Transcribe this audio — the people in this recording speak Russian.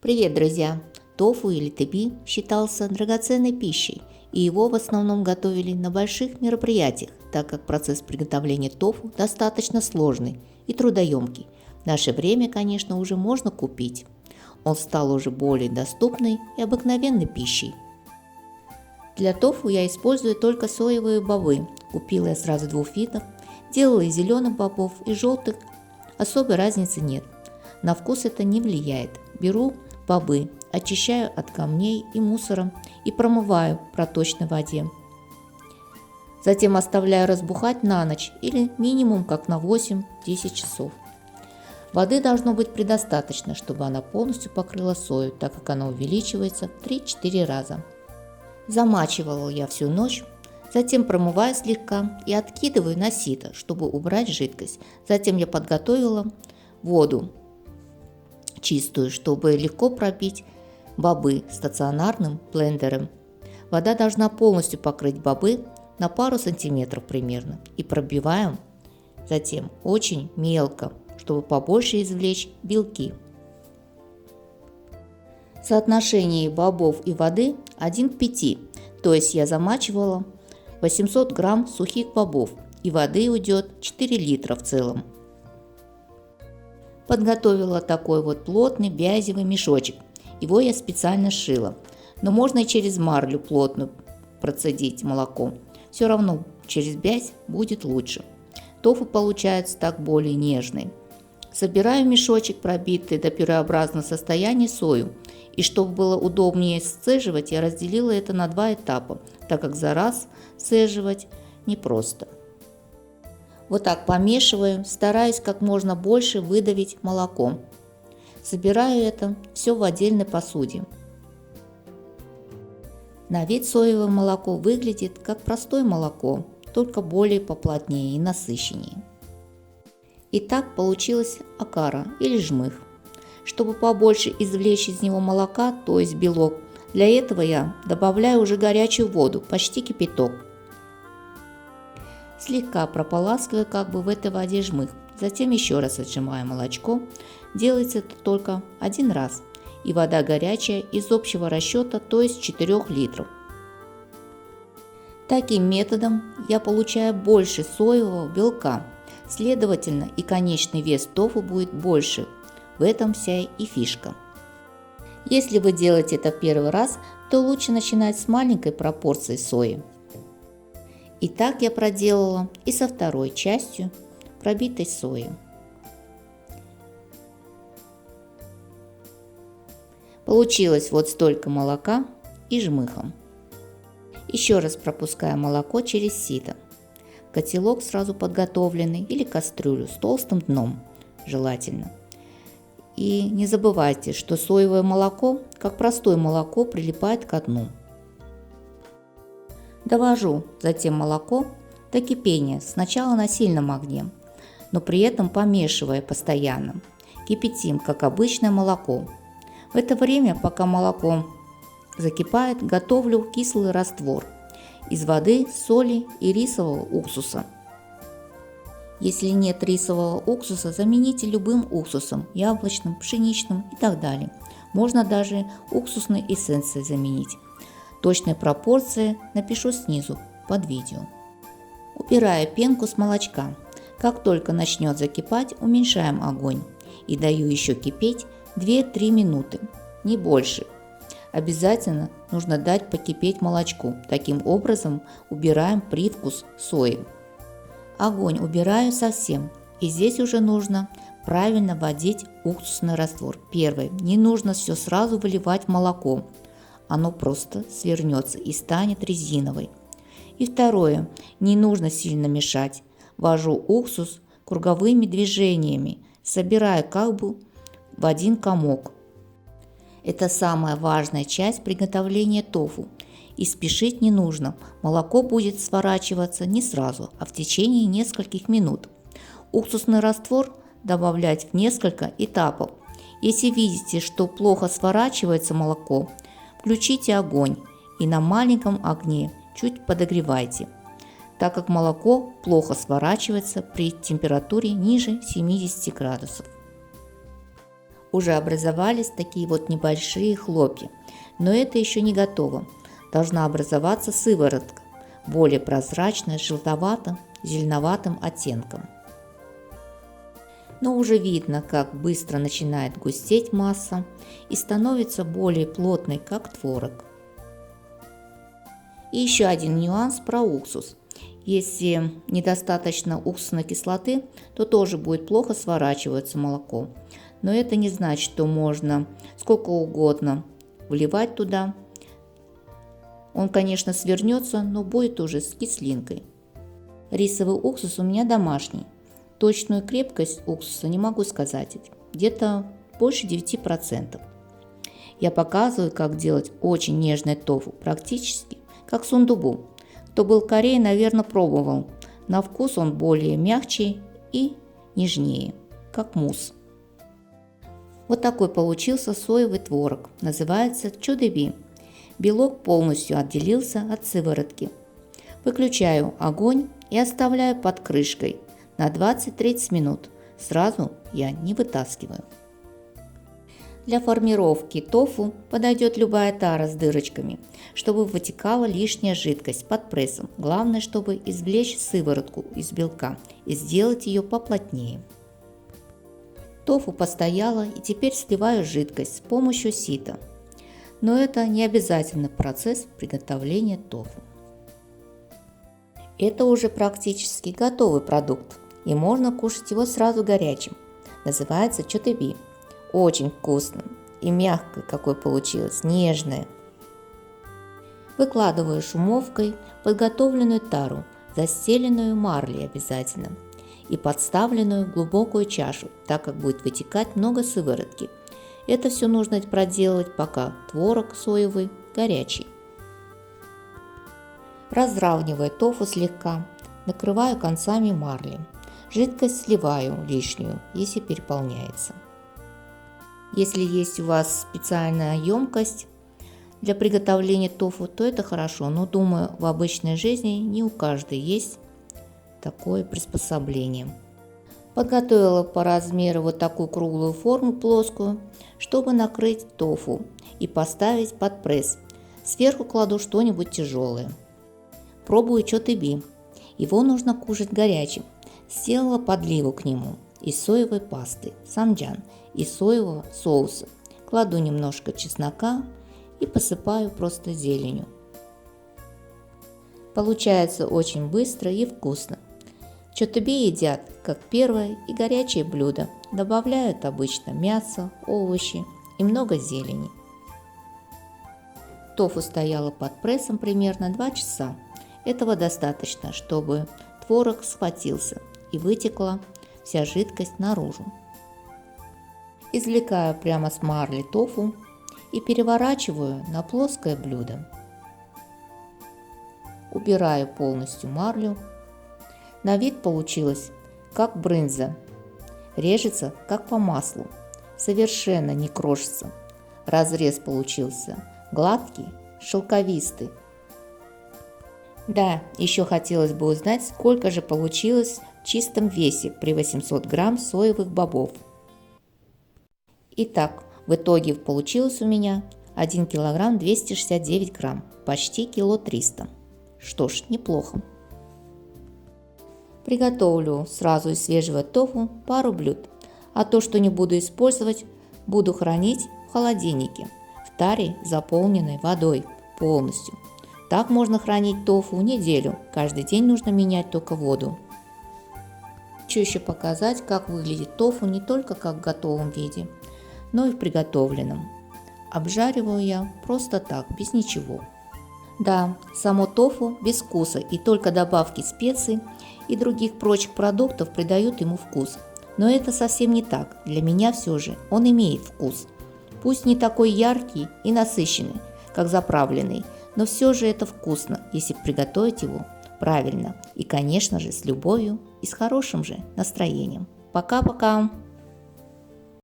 Привет, друзья! Тофу или теби считался драгоценной пищей, и его в основном готовили на больших мероприятиях, так как процесс приготовления тофу достаточно сложный и трудоемкий. В наше время, конечно, уже можно купить. Он стал уже более доступной и обыкновенной пищей. Для тофу я использую только соевые бобы. Купила я сразу двух видов. Делала из зеленых бобов и желтых. Особой разницы нет. На вкус это не влияет. Беру бобы, очищаю от камней и мусора и промываю в проточной воде. Затем оставляю разбухать на ночь или минимум как на 8-10 часов. Воды должно быть предостаточно, чтобы она полностью покрыла сою, так как она увеличивается в 3-4 раза. Замачивала я всю ночь, затем промываю слегка и откидываю на сито, чтобы убрать жидкость. Затем я подготовила воду чистую, чтобы легко пробить бобы стационарным блендером. Вода должна полностью покрыть бобы на пару сантиметров примерно и пробиваем затем очень мелко, чтобы побольше извлечь белки. Соотношение бобов и воды 1 к 5, то есть я замачивала 800 грамм сухих бобов и воды уйдет 4 литра в целом. Подготовила такой вот плотный бязевый мешочек. Его я специально сшила. Но можно и через марлю плотную процедить молоко. Все равно через бязь будет лучше. Тофу получается так более нежный. Собираю мешочек, пробитый до пюреобразного состояния, сою. И чтобы было удобнее сцеживать, я разделила это на 2 этапа, так как за раз сцеживать непросто. Вот так помешиваю, стараюсь как можно больше выдавить молоко. Собираю это все в отдельной посуде. На вид соевое молоко выглядит как простое молоко, только более поплотнее и насыщеннее. И так получилась окара или жмых. Чтобы побольше извлечь из него молока, то есть белок, для этого я добавляю уже горячую воду, почти кипяток. Слегка прополаскиваю как бы в этой воде жмых, затем еще раз отжимаю молочко. Делается это только один раз, и вода горячая из общего расчета, то есть 4 литров. Таким методом я получаю больше соевого белка, следовательно и конечный вес тофу будет больше. В этом вся и фишка. Если вы делаете это первый раз, то лучше начинать с маленькой пропорции сои. И так я проделала и со второй частью пробитой сои. Получилось вот столько молока и жмыхом. Еще раз пропускаю молоко через сито. Котелок сразу подготовленный или кастрюлю с толстым дном желательно. И не забывайте, что соевое молоко, как простое молоко, прилипает к дну. Довожу затем молоко до кипения, сначала на сильном огне, но при этом помешивая постоянно. Кипятим, как обычное молоко. В это время, пока молоко закипает, готовлю кислый раствор из воды, соли и рисового уксуса. Если нет рисового уксуса, замените любым уксусом, яблочным, пшеничным и так далее. Можно даже уксусной эссенцией заменить. Точные пропорции напишу снизу под видео. Убираю пенку с молочка. Как только начнет закипать, уменьшаем огонь и даю еще кипеть 2-3 минуты, не больше. Обязательно нужно дать покипеть молочку. Таким образом убираем привкус сои. Огонь убираю совсем. И здесь уже нужно правильно вводить уксусный раствор. Первое. Не нужно все сразу выливать в молоко. Оно просто свернется и станет резиновой. И второе. Не нужно сильно мешать. Ввожу уксус круговыми движениями. Собираю как бы в один комок. Это самая важная часть приготовления тофу. И спешить не нужно. Молоко будет сворачиваться не сразу, а в течение нескольких минут. Уксусный раствор добавлять в несколько этапов. Если видите, что плохо сворачивается молоко, включите огонь и на маленьком огне чуть подогревайте, так как молоко плохо сворачивается при температуре ниже 70 градусов. Уже образовались такие вот небольшие хлопья, но это еще не готово. Должна образоваться сыворотка, более прозрачная, с желтоватым, зеленоватым оттенком. Но уже видно, как быстро начинает густеть масса и становится более плотной, как творог. И еще один нюанс про уксус. Если недостаточно уксусной кислоты, то тоже будет плохо сворачиваться молоко. Но это не значит, что можно сколько угодно вливать туда. Он, конечно, свернется, но будет уже с кислинкой. Рисовый уксус у меня домашний. Точную крепкость уксуса не могу сказать, где-то больше 9%. Я показываю, как делать очень нежное тофу, практически как сундубу. Кто был в Корее, наверное, пробовал. На вкус он более мягче и нежнее, как мусс. Вот такой получился соевый творог. Называется чудеби. Белок полностью отделился от сыворотки. Выключаю огонь и оставляю под крышкой на 20-30 минут. Сразу я не вытаскиваю. Для формировки тофу подойдет любая тара с дырочками, чтобы вытекала лишняя жидкость под прессом. Главное, чтобы извлечь сыворотку из белка и сделать ее поплотнее. Тофу постояла, и теперь сливаю жидкость с помощью сита. Но это не обязательный процесс приготовления тофу. Это уже практически готовый продукт, и можно кушать его сразу горячим. Называется чотеби. Очень вкусно и мягкое какое получилось, нежное. Выкладываю шумовкой подготовленную тару, застеленную марлей обязательно, и подставленную в глубокую чашу, так как будет вытекать много сыворотки. Это все нужно проделать, пока творог соевый горячий. Разравниваю тофу слегка, накрываю концами марли. Жидкость сливаю лишнюю, если переполняется. Если есть у вас специальная емкость для приготовления тофу, то это хорошо, но думаю, в обычной жизни не у каждой есть такое приспособление. Подготовила по размеру вот такую круглую форму плоскую, чтобы накрыть тофу и поставить под пресс. Сверху кладу что-нибудь тяжелое. Пробую чотеби. Его нужно кушать горячим. Сделала подливу к нему из соевой пасты, самджан, и соевого соуса. Кладу немножко чеснока и посыпаю просто зеленью. Получается очень быстро и вкусно. Чотеби едят как первое и горячее блюдо. Добавляют обычно мясо, овощи и много зелени. Тофу стояло под прессом примерно 2 часа. Этого достаточно, чтобы творог схватился и вытекла вся жидкость наружу. Извлекаю прямо с марли тофу и переворачиваю на плоское блюдо. Убираю полностью марлю. На вид получилось как брынза. Режется как по маслу. Совершенно не крошится. Разрез получился гладкий, шелковистый. Да, еще хотелось бы узнать, сколько же получилось в чистом весе при 800 грамм соевых бобов. Итак, в итоге получилось у меня 1 килограмм 269 грамм, почти кило 300. Что ж, неплохо. Приготовлю сразу из свежего тофу пару блюд, а то, что не буду использовать, буду хранить в холодильнике, в таре, заполненной водой полностью. Так можно хранить тофу неделю, каждый день нужно менять только воду. Хочу еще показать, как выглядит тофу не только как в готовом виде, но и в приготовленном. Обжариваю я просто так, без ничего. Да, само тофу без вкуса, и только добавки специй и других прочих продуктов придают ему вкус. Но это совсем не так, для меня все же он имеет вкус. Пусть не такой яркий и насыщенный, как заправленный, но все же это вкусно, если приготовить его правильно и, конечно же, с любовью и с хорошим же настроением. Пока-пока!